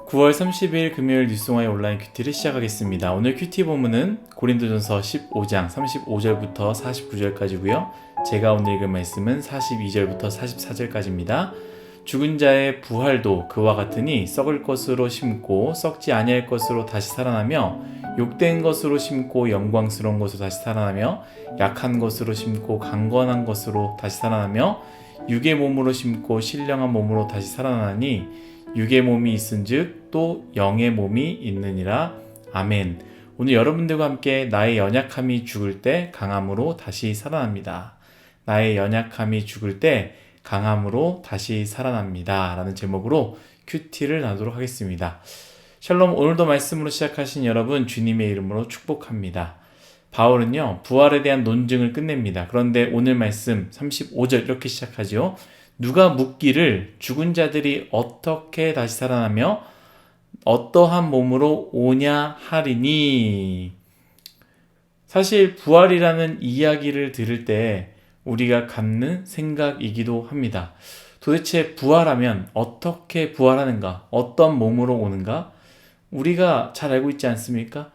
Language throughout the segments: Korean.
9월 30일 금요일 뉴스공화의 온라인 큐티를 시작하겠습니다. 오늘 큐티 본문은 고린도전서 15장 35절부터 49절까지고요. 제가 오늘 읽은 말씀은 42절부터 44절까지입니다. 죽은 자의 부활도 그와 같으니 썩을 것으로 심고 썩지 아니할 것으로 다시 살아나며 욕된 것으로 심고 영광스러운 것으로 다시 살아나며 약한 것으로 심고 강건한 것으로 다시 살아나며 육의 몸으로 심고 신령한 몸으로 다시 살아나니 육의 몸이 있은즉 또 영의 몸이 있느니라. 아멘. 오늘 여러분들과 함께 나의 연약함이 죽을 때 강함으로 다시 살아납니다. 나의 연약함이 죽을 때 강함으로 다시 살아납니다. 라는 제목으로 큐티를 나누도록 하겠습니다. 샬롬, 오늘도 말씀으로 시작하신 여러분 주님의 이름으로 축복합니다. 바울은요, 부활에 대한 논증을 끝냅니다. 그런데 오늘 말씀 35절 이렇게 시작하죠. 누가 묻기를 죽은 자들이 어떻게 다시 살아나며 어떠한 몸으로 오냐 하리니. 사실 부활이라는 이야기를 들을 때 우리가 갖는 생각이기도 합니다. 도대체 부활하면 어떻게 부활하는가? 어떤 몸으로 오는가? 우리가 잘 알고 있지 않습니까?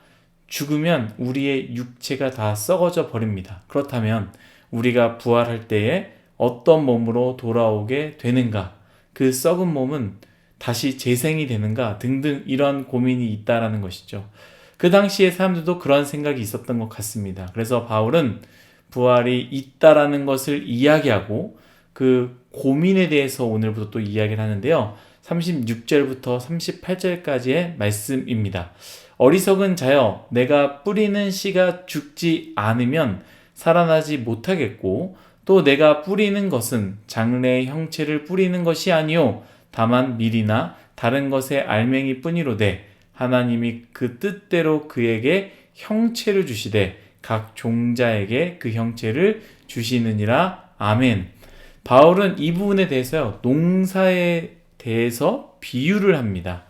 죽으면 우리의 육체가 다 썩어져 버립니다. 그렇다면 우리가 부활할 때에 어떤 몸으로 돌아오게 되는가? 그 썩은 몸은 다시 재생이 되는가? 등등 이런 고민이 있다라는 것이죠. 그 당시에 사람들도 그런 생각이 있었던 것 같습니다. 그래서 바울은 부활이 있다라는 것을 이야기하고 그 고민에 대해서 오늘부터 또 이야기를 하는데요. 36절부터 38절까지의 말씀입니다. 어리석은 자여, 내가 뿌리는 씨가 죽지 않으면 살아나지 못하겠고 또 내가 뿌리는 것은 장래의 형체를 뿌리는 것이 아니요 다만 밀이나 다른 것의 알맹이 뿐이로되 하나님이 그 뜻대로 그에게 형체를 주시되 각 종자에게 그 형체를 주시느니라. 아멘. 바울은 이 부분에 대해서요, 농사에 대해서 비유를 합니다.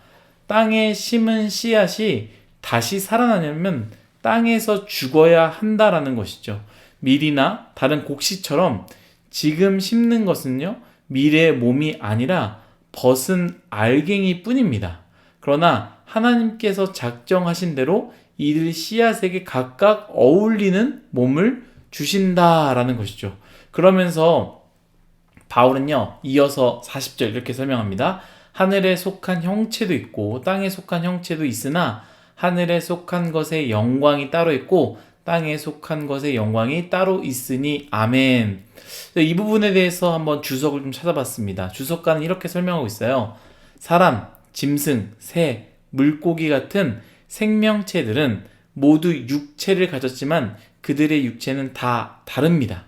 땅에 심은 씨앗이 다시 살아나려면 땅에서 죽어야 한다라는 것이죠. 밀이나 다른 곡식처럼 지금 심는 것은요, 밀의 몸이 아니라 벗은 알갱이 뿐입니다. 그러나 하나님께서 작정하신 대로 이들 씨앗에게 각각 어울리는 몸을 주신다라는 것이죠. 그러면서 바울은요, 이어서 40절 이렇게 설명합니다. 하늘에 속한 형체도 있고 땅에 속한 형체도 있으나 하늘에 속한 것의 영광이 따로 있고 땅에 속한 것의 영광이 따로 있으니. 아멘. 이 부분에 대해서 한번 주석을 좀 찾아봤습니다. 주석가는 이렇게 설명하고 있어요. 사람, 짐승, 새, 물고기 같은 생명체들은 모두 육체를 가졌지만 그들의 육체는 다 다릅니다.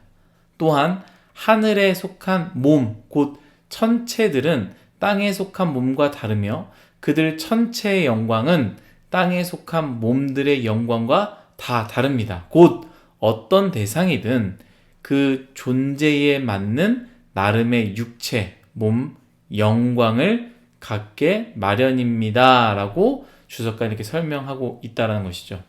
또한 하늘에 속한 몸, 곧 천체들은 땅에 속한 몸과 다르며 그들 천체의 영광은 땅에 속한 몸들의 영광과 다 다릅니다. 곧 어떤 대상이든 그 존재에 맞는 나름의 육체, 몸, 영광을 갖게 마련입니다. 라고 주석가 이렇게 설명하고 있다는 것이죠.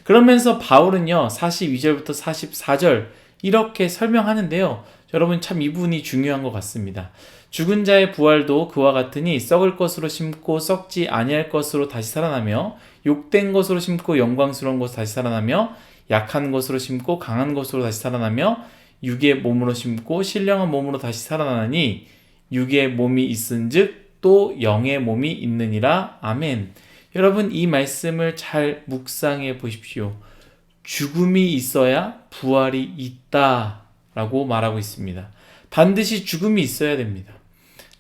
그러면서 바울은요, 42절부터 44절 이렇게 설명하는데요. 여러분 참 이 부분이 중요한 것 같습니다. 죽은 자의 부활도 그와 같으니 썩을 것으로 심고 썩지 아니할 것으로 다시 살아나며 욕된 것으로 심고 영광스러운 것으로 다시 살아나며 약한 것으로 심고 강한 것으로 다시 살아나며 육의 몸으로 심고 신령한 몸으로 다시 살아나니 육의 몸이 있은즉 또 영의 몸이 있느니라. 아멘. 여러분 이 말씀을 잘 묵상해 보십시오. 죽음이 있어야 부활이 있다라고 말하고 있습니다. 반드시 죽음이 있어야 됩니다.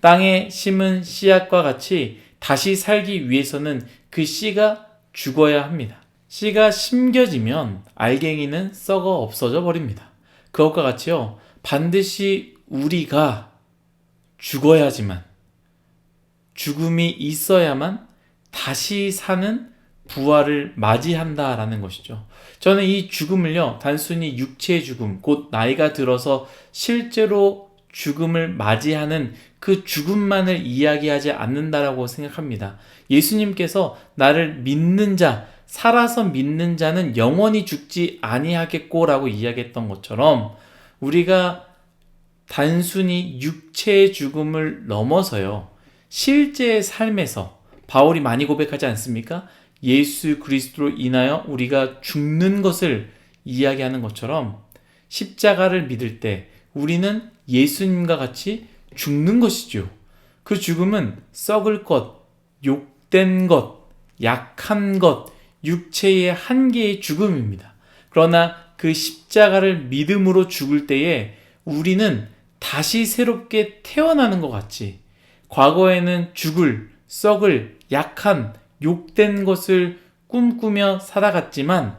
땅에 심은 씨앗과 같이 다시 살기 위해서는 그 씨가 죽어야 합니다. 씨가 심겨지면 알갱이는 썩어 없어져 버립니다. 그것과 같이요, 반드시 우리가 죽어야지만, 죽음이 있어야만 다시 사는 부활을 맞이한다라는 것이죠. 저는 이 죽음을요, 단순히 육체의 죽음, 곧 나이가 들어서 실제로 죽음을 맞이하는 그 죽음만을 이야기하지 않는다라고 생각합니다. 예수님께서 나를 믿는 자, 살아서 믿는 자는 영원히 죽지 아니하겠고라고 이야기했던 것처럼 우리가 단순히 육체의 죽음을 넘어서요, 실제의 삶에서 바울이 많이 고백하지 않습니까? 예수 그리스도로 인하여 우리가 죽는 것을 이야기하는 것처럼 십자가를 믿을 때 우리는 예수님과 같이 죽는 것이죠. 그 죽음은 썩을 것, 욕된 것, 약한 것, 육체의 한계의 죽음입니다. 그러나 그 십자가를 믿음으로 죽을 때에 우리는 다시 새롭게 태어나는 것 같이 과거에는 죽을, 썩을, 약한, 욕된 것을 꿈꾸며 살아갔지만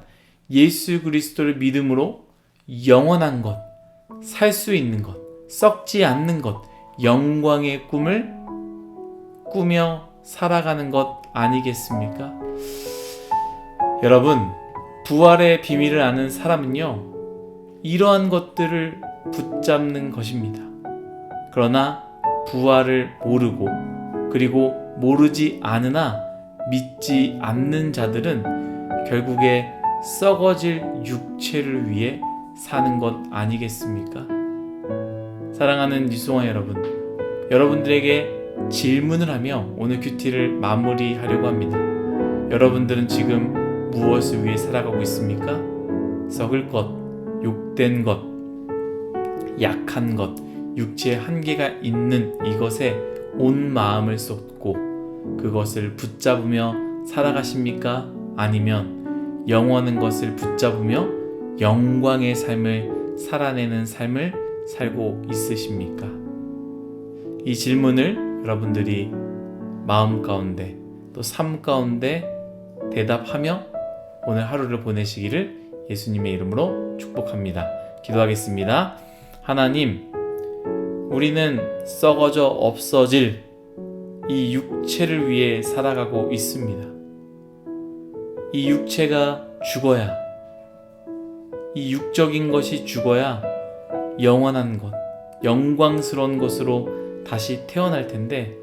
예수 그리스도를 믿음으로 영원한 것, 살 수 있는 것, 썩지 않는 것, 영광의 꿈을 꾸며 살아가는 것 아니겠습니까? 여러분, 부활의 비밀을 아는 사람은요, 이러한 것들을 붙잡는 것입니다. 그러나 부활을 모르고 그리고 모르지 않으나 믿지 않는 자들은 결국에 썩어질 육체를 위해 사는 것 아니겠습니까? 사랑하는 뉴스원 여러분, 여러분들에게 질문을 하며 오늘 큐티를 마무리하려고 합니다. 여러분들은 지금 무엇을 위해 살아가고 있습니까? 썩을 것, 욕된 것, 약한 것, 육체의 한계가 있는 이것에 온 마음을 쏟고 그것을 붙잡으며 살아가십니까? 아니면 영원한 것을 붙잡으며 영광의 삶을 살아내는 삶을 살고 있으십니까? 이 질문을 여러분들이 마음 가운데 또 삶 가운데 대답하며 오늘 하루를 보내시기를 예수님의 이름으로 축복합니다. 기도하겠습니다. 하나님, 우리는 썩어져 없어질 이 육체를 위해 살아가고 있습니다. 이 육체가 죽어야, 이 육적인 것이 죽어야 영원한 것, 영광스러운 것으로 다시 태어날 텐데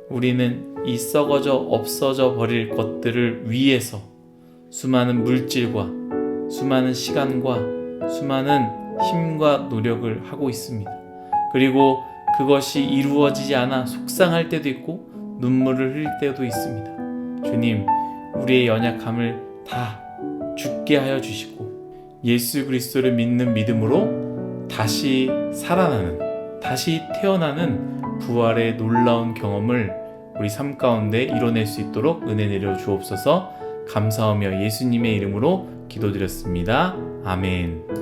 우리는 이 썩어져 없어져 버릴 것들을 위해서 수많은 물질과 수많은 시간과 수많은 힘과 노력을 하고 있습니다. 그리고 그것이 이루어지지 않아 속상할 때도 있고 눈물을 흘릴 때도 있습니다. 주님, 우리의 연약함을 다 죽게 하여 주시고 예수 그리스도를 믿는 믿음으로 다시 살아나는, 다시 태어나는 부활의 놀라운 경험을 우리 삶 가운데 이뤄낼 수 있도록 은혜 내려 주옵소서. 감사하며 예수님의 이름으로 기도드렸습니다. 아멘.